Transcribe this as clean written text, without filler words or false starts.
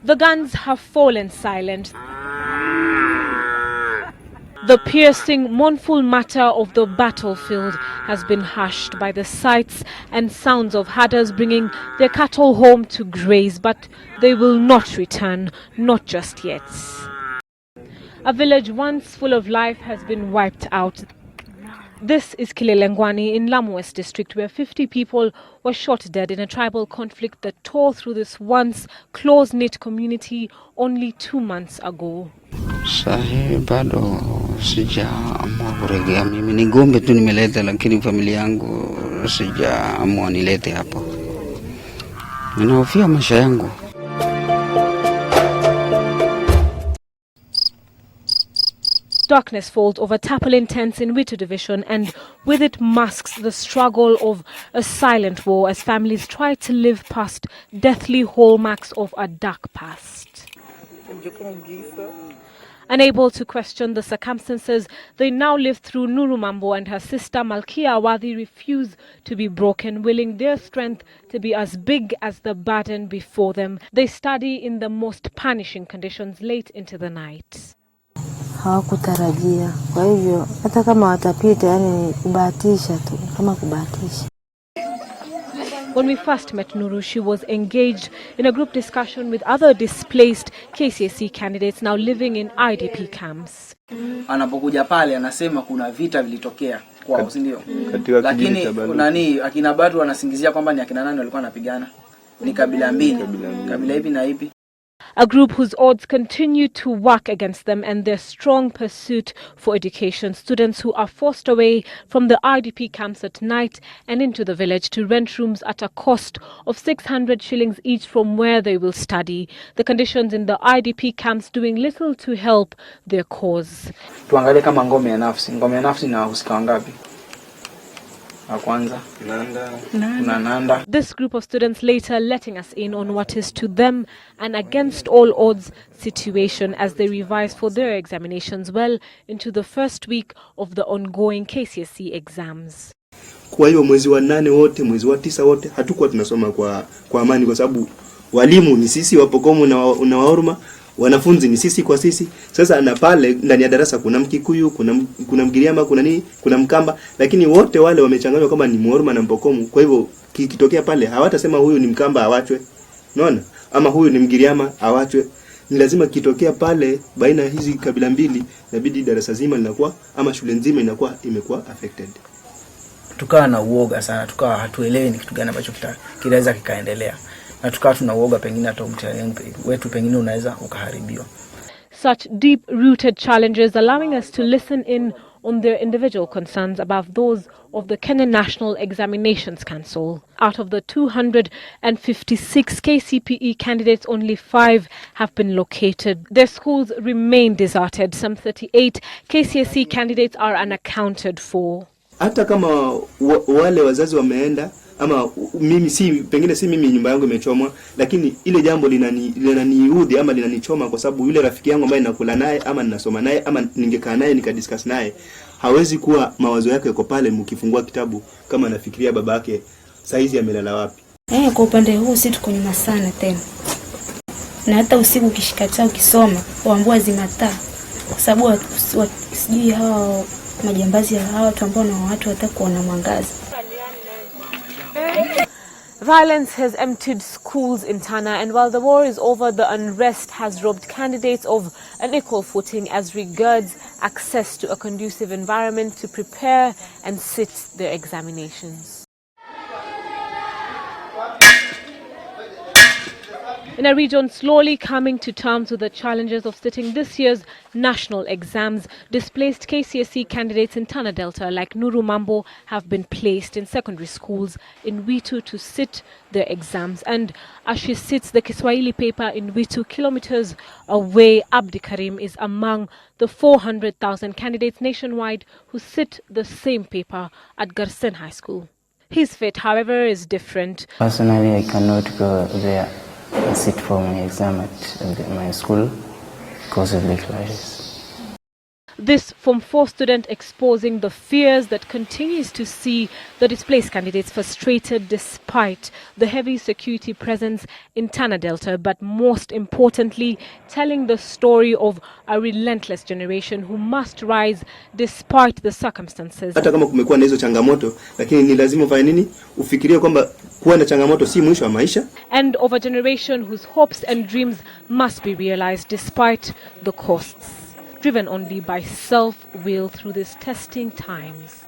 The guns have fallen silent. The piercing, mournful matter of the battlefield has been hushed by the sights and sounds of herders bringing their cattle home to graze, but they will not return, not just yet. A village once full of life has been wiped out. This is Kilelengwani in Lamu West District, where 50 people were shot dead in a tribal conflict that tore through this once close-knit community only 2 months ago. Sahi bado sijaamua kurejea. Mimi ni ng'ombe tu nimeleta, lakini familia yangu sijaamua nilete hapo. Ninahofia maisha yangu. Darkness falls over Tapalin tents in Witu Division, and with it masks the struggle of a silent war as families try to live past deathly hallmarks of a dark past. Unable to question the circumstances they now live through, Nuru Mambo and her sister Malkia Awadhi refuse to be broken, willing their strength to be as big as the burden before them. They study in the most punishing conditions late into the night. Hawakutarajia. Kwa hivyo hata kama watapita, yani kubahatisha tu, kama kubahatisha. When we first met Nuru, she was engaged in a group discussion with other displaced KCSE candidates now living in IDP camps. Anapokuja pale anasema kuna vita vilitokea kwao, si ndio? Lakini nani akina Batu wanasingizia kwamba ni akina nani walikuwa wanapigana. Ni kabila mbili. Kabila ipi na ipi? A group whose odds continue to work against them and their strong pursuit for education. Students who are forced away from the IDP camps at night and into the village to rent rooms at a cost of 600 shillings each from where they will study. The conditions in the IDP camps doing little to help their cause. Tuangalie kama ngome ya nafsi. Ngome ya nafsi na husika wangapi? Nanda. This group of students later letting us in on what is to them an against all odds situation as they revise for their examinations well into the first week of the ongoing KCSE exams. Kwa hiyo mwezi wa 8 wote, mwezi wa 9 wote hatukuwa tunasoma kwa amani, kwa sababu walimu ni sisi, wapokomo na waorma, wanafunzi ni sisi kwa sisi. Sasa na pale ndani ya darasa kuna Mkikuyu, kuna Mgiriama, kuna Mkamba, lakini wote wale wamechanganywa kama ni Muorma na Mpokomo. Kwa hivyo kitokea pale hawatasema huyu ni Mkamba awachwe, unaona, ama huyu ni Mgiriama awachwe. Ni lazima kitokea pale baina hizi kabila mbili, inabidi darasa zima linakuwa ama shule nzima imekuwa affected. Tukawa na uoga sana, tukawa hatuelewi ni kitu gani ambacho kinaweza kikaendelea. Na tukawa tunauoga pengine hata mtihani wetu pengine unaweza ukaharibiwa. Such deep-rooted challenges allowing us to listen in on their individual concerns above those of the Kenya National Examinations Council. Out of the 256 KCPE candidates, only 5 have been located. Their schools remain deserted. Some 38 KCSE candidates are unaccounted for. Hata kama wale wazazi wameenda, ama pengine si mimi nyumba yangu imechomwa, lakini ile jambo linaniudhi ama linanichoma, kwa sababu yule rafiki yangu ambaye nakula naye ama ninasoma naye ama ningekaa naye nikadiscuss naye, hawezi kuwa mawazo yake yako pale mkifungua kitabu kama anafikiria babake saizi amelala wapi. Kwa upande huu sisi tuko nyuma sana tena. Na hata usiku ukishikataa ukisoma, waambua zimataa. Kwa sababu sijui hao majambazi hao watu ambao na watu watakuona mwangaza. Violence has emptied schools in Tana, and while the war is over, the unrest has robbed candidates of an equal footing as regards access to a conducive environment to prepare and sit their examinations. In a region slowly coming to terms with the challenges of sitting this year's national exams, displaced KCSE candidates in Tana Delta like Nuru Mambo have been placed in secondary schools in Witu to sit their exams. And as she sits the Kiswahili paper in Witu, kilometers away, Abdi Karim is among the 400,000 candidates nationwide who sit the same paper at Garsen High School. His fate, however, is different. Personally, I cannot go there and sit for my exam at my school because of the clashes. This Form 4 student exposing the fears that continues to see the displaced candidates frustrated despite the heavy security presence in Tana Delta, but most importantly, telling the story of a relentless generation who must rise despite the circumstances. Hata kama kumekuwa na hizo changamoto, lakini ni lazima ufanye nini? Ufikirie kwamba kuwa na changamoto si mwisho wa maisha. And of a generation whose hopes and dreams must be realized despite the costs, driven only by self-will through these testing times.